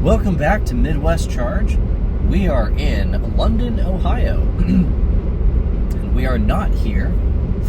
Welcome back to Midwest Charge. We are in London, Ohio. And we are not here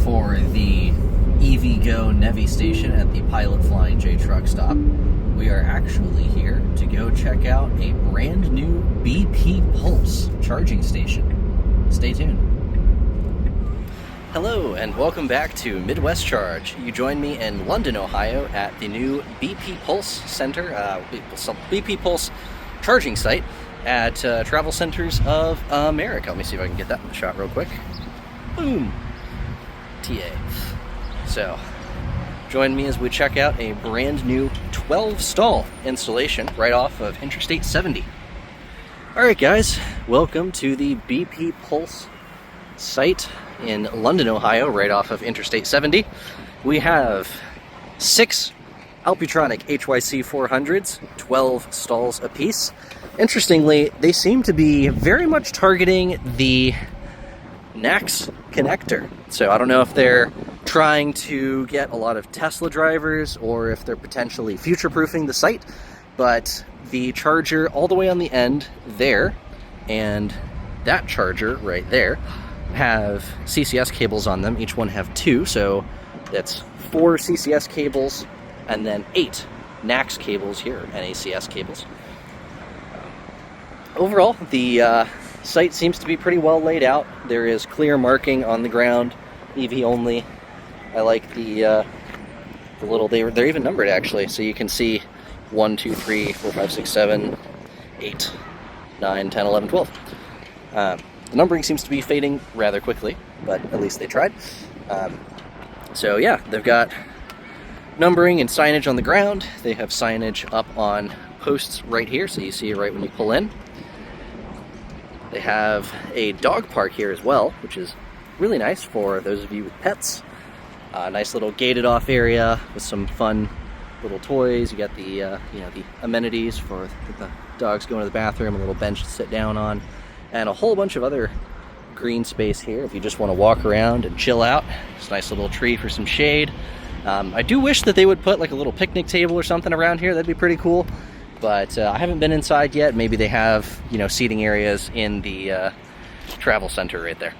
for the EVGo Navy station at the Pilot Flying J truck stop. We are actually here to go check out a brand new BP Pulse charging station. Stay tuned. Hello and welcome back to Midwest Charge. You join me in London, Ohio at the new BP Pulse Center, BP Pulse charging site at Travel Centers of America. Let me see if I can get that in the shot real quick. Boom! TA. So, join me as we check out a brand new 12-stall installation right off of Interstate 70. Alright guys, welcome to the BP Pulse site in London, Ohio, right off of Interstate 70. We have 6 Alpitronic HYC 400s, 12 stalls apiece. Interestingly, they seem to be very much targeting the NACS connector. So I don't know if they're trying to get a lot of Tesla drivers or if they're potentially future-proofing the site, but the charger all the way on the end there and that charger right there have CCS cables on them. Each one have 2, so that's 4 CCS cables and then 8 NACS cables here, NACS cables. Overall, the site seems to be pretty well laid out. There is clear marking on the ground, EV only. I like the little, they're even numbered actually, so you can see 1, 2, 3, 4, 5, 6, 7, 8, 9, 10, 11, 12. The numbering seems to be fading rather quickly, but at least they tried. So yeah, they've got numbering and signage on the ground. They have signage up on posts right here, so you see it right when you pull in. They have a dog park here as well, which is really nice for those of you with pets. Nice little gated off area with some fun little toys. You got the the amenities for the dogs going to the bathroom, a little bench to sit down on, and a whole bunch of other green space here if you just want to walk around and chill out. It's a nice little tree for some shade. I do wish that they would put like a little picnic table or something around here. That'd be pretty cool. But I haven't been inside yet. Maybe they have, seating areas in the travel center right there.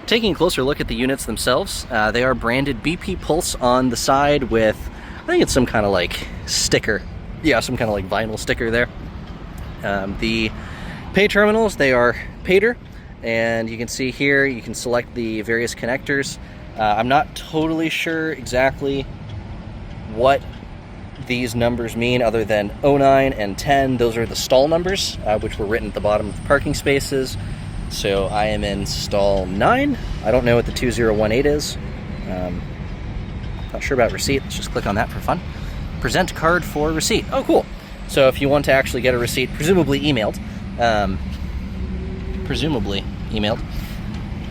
Taking a closer look at the units themselves, they are branded BP Pulse on the side with, I think it's some kind of like sticker. Yeah, some kind of like vinyl sticker there. The pay terminals, they are Pater, and you can see here, you can select the various connectors. I'm not totally sure exactly what these numbers mean other than 09 and 10. Those are the stall numbers, which were written at the bottom of the parking spaces. So I am in stall 9. I don't know what the 2018 is. Not sure about receipt. Let's just click on that for fun. Present card for receipt. Oh, cool. So if you want to actually get a receipt, presumably emailed,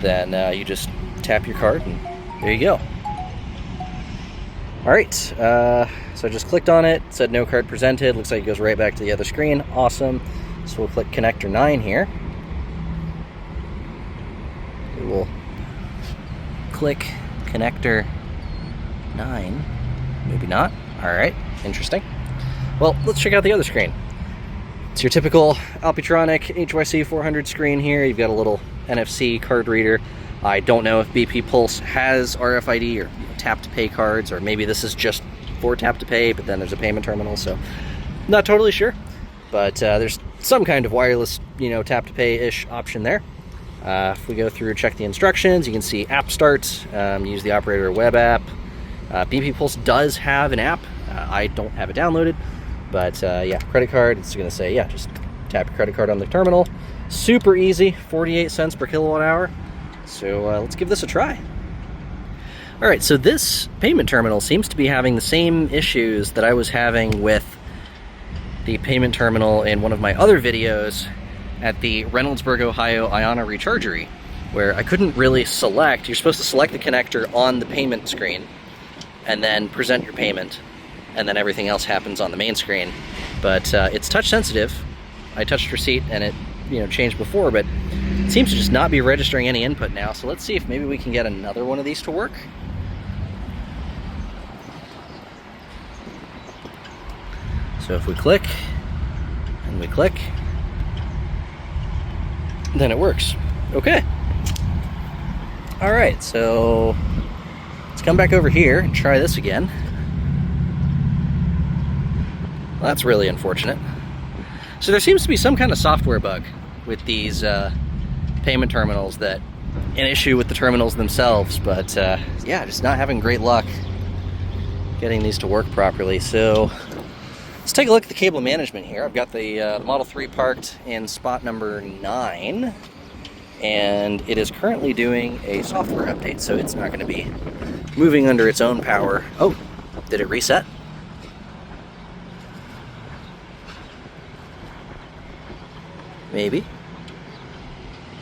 then you just tap your card and there you go. Alright, so I just clicked on it, said no card presented, looks like it goes right back to the other screen. Awesome. So we'll click connector 9 here. We will click connector 9. Maybe not. Alright, interesting. Well, let's check out the other screen. It's your typical Alpitronic HYC 400 screen here. You've got a little NFC card reader. I don't know if BP Pulse has RFID or tap-to-pay cards, or maybe this is just for tap-to-pay, but then there's a payment terminal, so not totally sure. But there's some kind of wireless, tap-to-pay-ish option there. If we go through, check the instructions, you can see app start, use the operator web app. BP Pulse does have an app. I don't have it downloaded, but yeah, credit card, it's going to say, yeah, just tap your credit card on the terminal. Super easy, 48 cents per kilowatt hour. So let's give this a try. Alright, so this payment terminal seems to be having the same issues that I was having with the payment terminal in one of my other videos at the Reynoldsburg, Ohio Iona Rechargery, where I couldn't really select. You're supposed to select the connector on the payment screen and then present your payment, and then everything else happens on the main screen. But it's touch sensitive. I touched receipt and it changed before, but it seems to just not be registering any input now. So let's see if maybe we can get another one of these to work. So if we click and we click, then it works. Okay. All right, so let's come back over here and try this again. Well, that's really unfortunate. So there seems to be some kind of software bug with these payment terminals, that an issue with the terminals themselves, but yeah, just not having great luck getting these to work properly. So let's take a look at the cable management here. I've got the Model 3 parked in spot number 9, and it is currently doing a software update, so it's not going to be moving under its own power. Oh, did it reset? Maybe.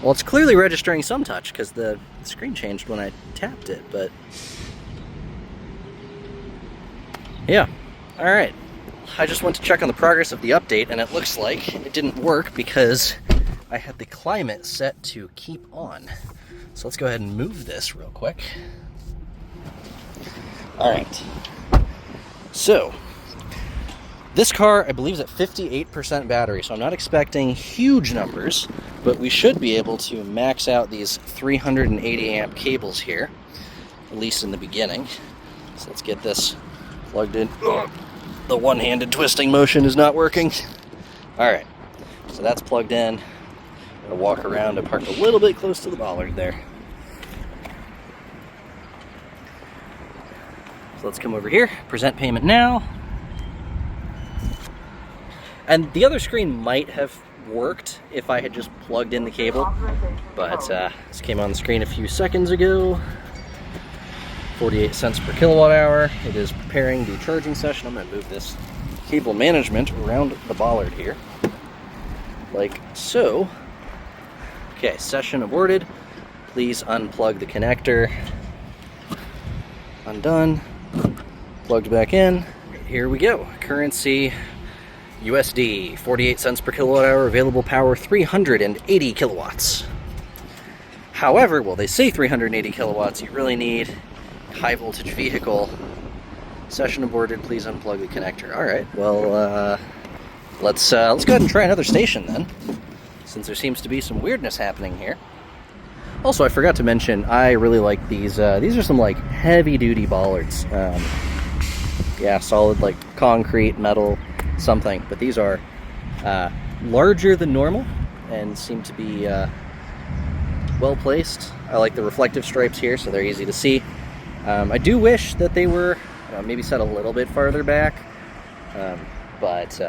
Well, it's clearly registering some touch because the screen changed when I tapped it, but yeah. All right. I just went to check on the progress of the update, and it looks like it didn't work because I had the climate set to keep on. So let's go ahead and move this real quick. All right. So this car, I believe, is at 58% battery, so I'm not expecting huge numbers, but we should be able to max out these 380 amp cables here, at least in the beginning. So let's get this plugged in. Ugh, the one-handed twisting motion is not working. All right, so that's plugged in. I'm gonna walk around and park a little bit close to the bollard there. So let's come over here, present payment now. And the other screen might have worked if I had just plugged in the cable, but this came on the screen a few seconds ago. 48 cents per kilowatt hour. It is preparing the charging session. I'm going to move this cable management around the bollard here, like so. Okay, session aborted. Please unplug the connector. Undone. Plugged back in. Here we go. Currency USD, 48 cents per kilowatt hour, available power 380 kilowatts. However, well, they say 380 kilowatts, you really need high voltage vehicle. Session aborted, please unplug the connector. All right, well, let's go ahead and try another station then, since there seems to be some weirdness happening here. Also, I forgot to mention, I really like these. These are some like heavy duty bollards. Yeah, solid like concrete, metal, something, but these are larger than normal and seem to be well placed. I like the reflective stripes here, so they're easy to see. I do wish that they were maybe set a little bit farther back, but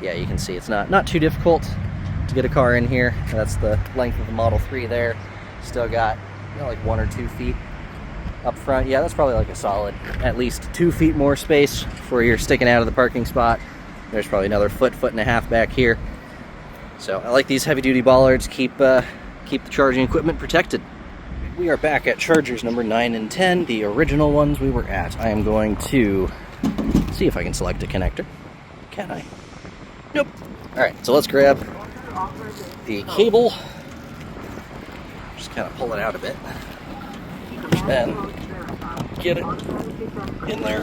yeah, you can see it's not too difficult to get a car in here. That's the length of the Model 3 there. Still got like 1 or 2 feet up front. Yeah, that's probably like a solid at least 2 feet more space for you're sticking out of the parking spot. There's probably another foot and a half back here. So I like these heavy duty bollards, keep the charging equipment protected. We are back at chargers number 9 and 10, the original ones we were at. I am going to see if I can select a connector. Can I? Nope. All right, so let's grab the cable. Just kind of pull it out a bit. And get it in there.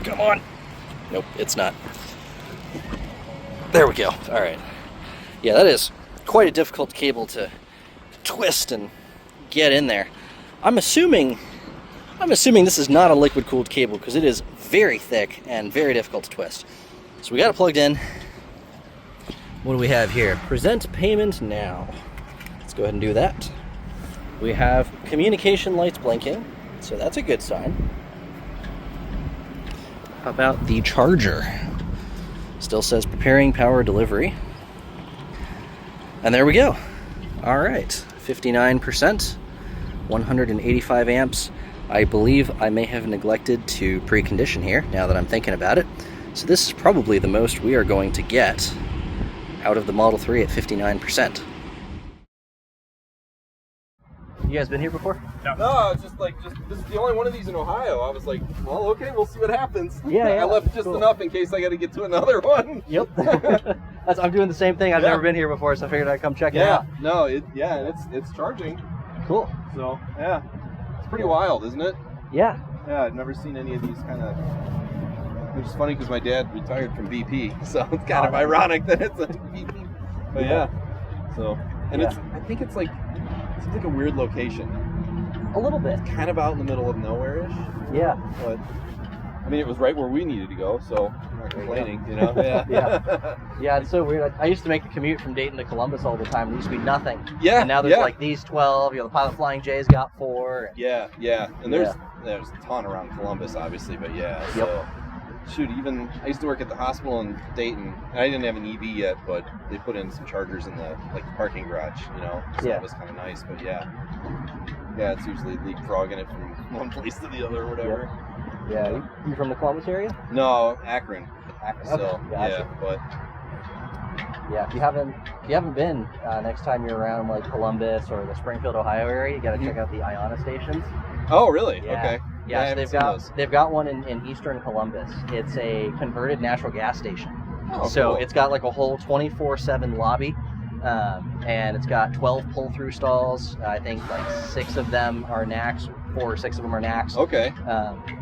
Come on. Nope, it's not. There we go. All right. Yeah, that is quite a difficult cable to twist and get in there. I'm assuming this is not a liquid-cooled cable because it is very thick and very difficult to twist. So we got it plugged in. What do we have here? Present payment now. Let's go ahead and do that. We have communication lights blinking, so that's a good sign. How about the charger? Still says preparing power delivery. And there we go. All right, 59%, 185 amps. I believe I may have neglected to precondition here, now that I'm thinking about it. So this is probably the most we are going to get out of the Model 3 at 59%. You guys been here before? No, it's just this is the only one of these in Ohio. I was like, well, okay, we'll see what happens. Yeah. I left just enough in case I got to get to another one. Yep. I'm doing the same thing. I've never been here before, so I figured I'd come check it out. No, it's charging. Cool. So it's pretty wild, isn't it? Yeah. Yeah, I've never seen any of these kind of Which is funny because my dad retired from BP, so it's kind of ironic that it's a BP. But yeah, so and Yeah. it's I think it seems like a weird location. A little bit. It's kind of out in the middle of nowhere-ish. Yeah. But I mean, it was right where we needed to go, so I'm not complaining. You know. Yeah. Yeah, it's so weird. I used to make the commute from Dayton to Columbus all the time. There used to be nothing. Yeah. And now there's like these 12. You know, the Pilot Flying J's got 4. Yeah. And there's a ton around Columbus, obviously, but yeah. Yep. So, shoot, even I used to work at the hospital in Dayton, and I didn't have an EV yet, but they put in some chargers in the parking garage, you know. So that was kind of nice, but yeah, it's usually leapfrogging it from one place to the other or whatever. Yeah. You from the Columbus area? No, Akron. Akron. So Okay. Gotcha. yeah, but yeah, if you haven't been, next time you're around like Columbus or the Springfield, Ohio area, you got to check out the Iona stations. oh really? Yeah. Okay. Yeah, I so they've got one in eastern Columbus. It's a converted natural gas station. Oh, so cool. it's got like a whole 24/7 lobby, and it's got 12 pull-through stalls. I think like 6 of them are NACS, 4 or 6 of them are NACS. Okay.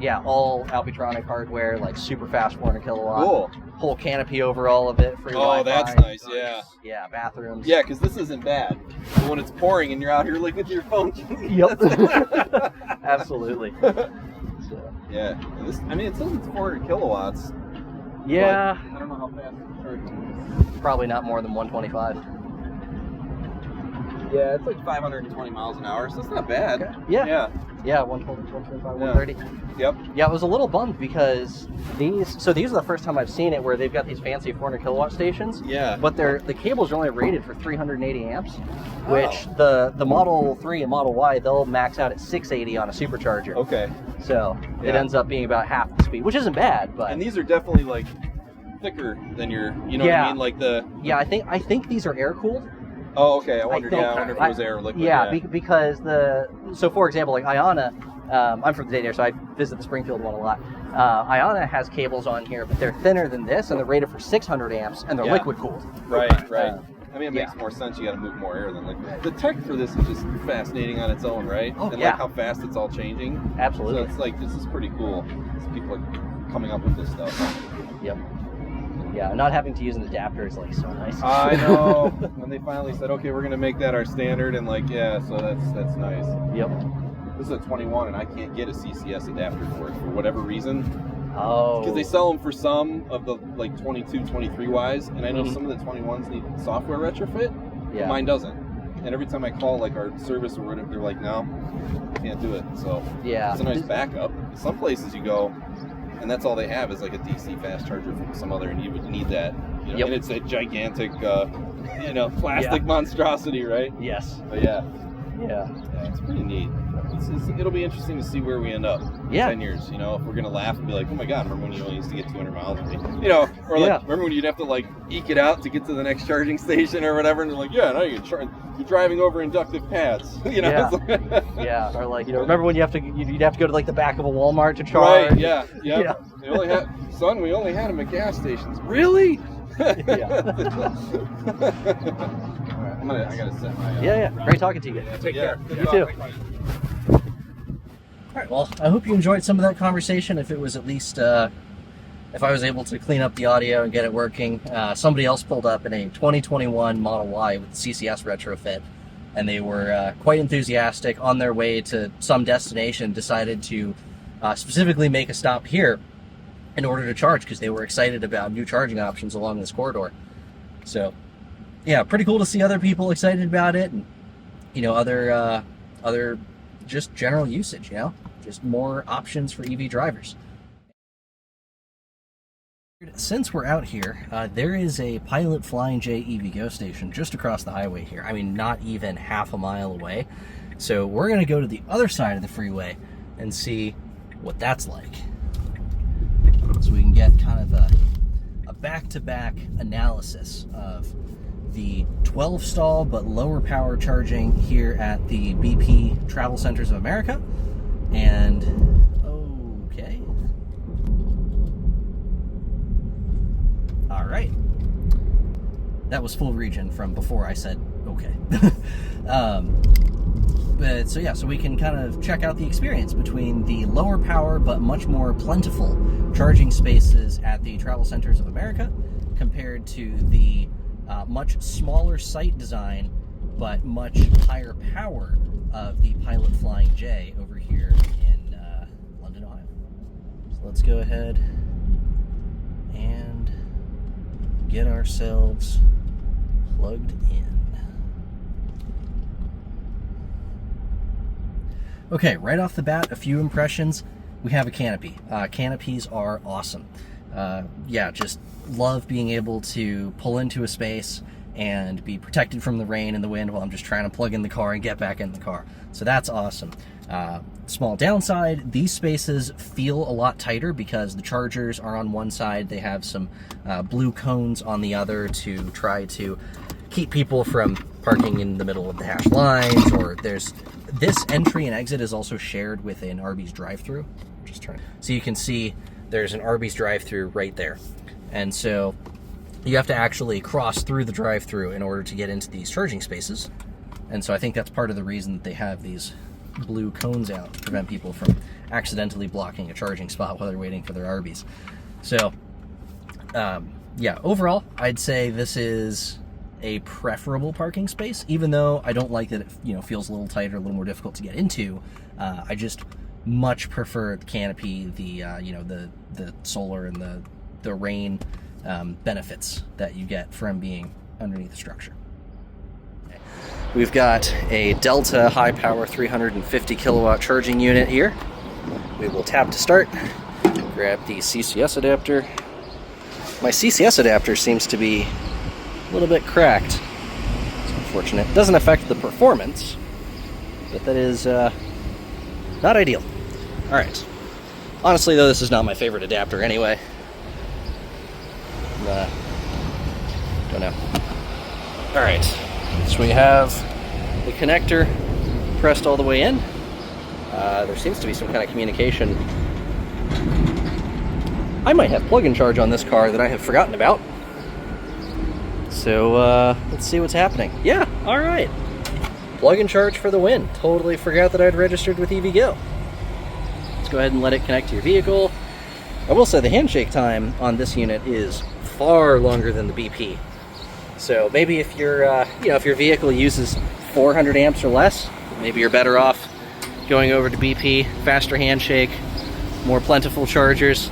Yeah, all Alpitronic hardware, like super fast 400 kilowatt. Cool. Whole canopy over all of it. Free Oh, Wi-Fi. that's nice. Yeah. Yeah, bathrooms. Yeah, because this isn't bad. But when it's pouring and you're out here like with your phone. Yep. Absolutely. So. Yeah. And this, I mean, it says it's 400 kilowatts. Yeah. I don't know how fast it's charging. Probably not more than 125. Yeah, it's like 520 miles an hour, so it's not bad. Okay. Yeah. Yeah. Yeah, 120, 125, 130. Yep. Yeah, I was a little bummed because these are the first time I've seen it where they've got these fancy 400 kilowatt stations. Yeah. But the cables are only rated for 380 amps, which the Model 3 and Model Y, they'll max out at 680 on a supercharger. Okay. So it Yeah. ends up being about half the speed, which isn't bad, but And these are definitely like thicker than your, you know what I mean? Like the. yeah, I think these are air cooled. Oh, okay. I wondered. think- I wonder if it was air or liquid. Yeah, because so for example, like Iona, I'm from the Dayton area, so I visit the Springfield one a lot. Iona has cables on here, but they're thinner than this, and they're rated for 600 amps, and they're Yeah. liquid cooled. Right. I mean, it makes yeah. more sense. You got to move more air than liquid. The tech for this is just fascinating on its own, right? Oh, and yeah. like how fast it's all changing. Absolutely. So it's like this is pretty cool. People are coming up with this stuff. Yep. Yeah, not having to use an adapter is like so nice. I know. When they finally said, okay, we're gonna make that our standard, and like, yeah, so that's nice. Yep. This is a 21, and I can't get a CCS adapter for it for whatever reason. Oh. Because they sell them for some of the like 22, 23Ys, and I know some of the 21s need software retrofit. Yeah. But mine doesn't. And every time I call like our service or whatever, they're like, no, can't do it. So Yeah. it's a nice backup. Some places you go, and that's all they have is like a DC fast charger from some other, and you would need that. You know? Yep. And it's a gigantic, plastic monstrosity, right? Yes. But yeah, Yeah. it's pretty neat. It'll be interesting to see where we end up in Yeah. 10 years. You know, if we're gonna laugh and be like, oh my god, remember when you only used to get 200 miles? You know, or like, Yeah. remember when you'd have to like eke it out to get to the next charging station or whatever? And they're like, yeah, now you're driving over inductive pads. You know. Yeah. It's like- Yeah. Or like, remember when you'd have to go to like the back of a Walmart to charge? Right, yeah. Yeah. They only had, son, we only had them at gas stations. Really? Yeah. All right, I gotta set my. Yeah. Great talking to you. Take care. You too. All right, well, I hope you enjoyed some of that conversation. If it was at least, if I was able to clean up the audio and get it working. Somebody else pulled up in a 2021 Model Y with CCS retrofit, and they were quite enthusiastic. On their way to some destination, decided to specifically make a stop here in order to charge because they were excited about new charging options along this corridor. So, yeah, pretty cool to see other people excited about it, and other just general usage, just more options for EV drivers. Since we're out here, there is a Pilot Flying J EVGo station just across the highway here. I mean, not even half a mile away. So we're going to go to the other side of the freeway and see what that's like. So we can get kind of a back-to-back analysis of the 12 stall but lower power charging here at the BP Travel Centers of America. And okay. All right. That was full region from before I said okay. So yeah, so we can kind of check out the experience between the lower power but much more plentiful charging spaces at the Travel Centers of America compared to the much smaller site design but much higher power of the Pilot Flying J over here in London, Ohio. So let's go ahead and get ourselves plugged in. Okay, right off the bat, a few impressions. We have a canopy. Canopies are awesome. Yeah, just love being able to pull into a space and be protected from the rain and the wind while I'm just trying to plug in the car and get back in the car. So that's awesome. Small downside, these spaces feel a lot tighter because the chargers are on one side. They have some blue cones on the other to try to keep people from parking in the middle of the hash lines, or this entry and exit is also shared with an Arby's drive-thru. So you can see there's an Arby's drive-thru right there. And so you have to actually cross through the drive-thru in order to get into these charging spaces. And so I think that's part of the reason that they have these blue cones out to prevent people from accidentally blocking a charging spot while they're waiting for their Arby's. So, yeah, overall, I'd say this is a preferable parking space, even though I don't like that it feels a little tighter, a little more difficult to get into. I just much prefer the canopy, the solar and the rain benefits that you get from being underneath the structure. We've got a Delta high power 350 kilowatt charging unit here. We will tap to start, grab the CCS adapter. My CCS adapter seems to be a little bit cracked. It's unfortunate. It doesn't affect the performance, but that is not ideal. Alright. Honestly, though, this is not my favorite adapter anyway. Don't know. Alright. So we have the connector pressed all the way in. There seems to be some kind of communication. I might have plug-in charge on this car that I have forgotten about. So let's see what's happening. Yeah, alright. Plug-in charge for the win. Totally forgot that I'd registered with EVGo. Let's go ahead and let it connect to your vehicle. I will say the handshake time on this unit is far longer than the BP. So maybe if your if your vehicle uses 400 amps or less, maybe you're better off going over to BP, faster handshake, more plentiful chargers.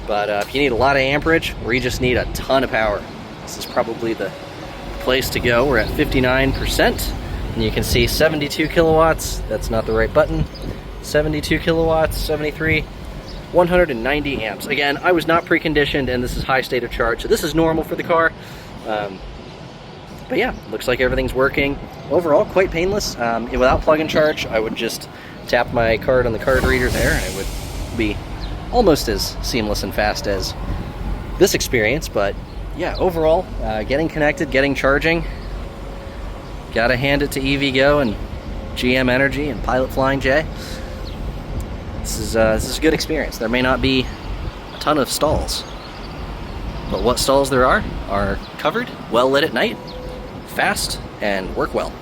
But if you need a lot of amperage or you just need a ton of power, this is probably the place to go. We're at 59%, and you can see 72 kilowatts. That's not the right button. 72 kilowatts, 73, 190 amps. Again, I was not preconditioned, and this is high state of charge, so this is normal for the car. But yeah, looks like everything's working. Overall, quite painless. Without plug-in charge, I would just tap my card on the card reader there, and it would be almost as seamless and fast as this experience. But yeah, overall, getting connected, getting charging, gotta hand it to EVGo and GM Energy and Pilot Flying J. This is a good experience. There may not be a ton of stalls, but what stalls there are covered, well lit at night, fast, and work well.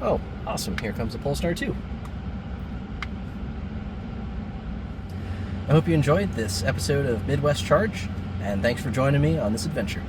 Oh, awesome. Here comes the Polestar 2. I hope you enjoyed this episode of Midwest Charge, and thanks for joining me on this adventure.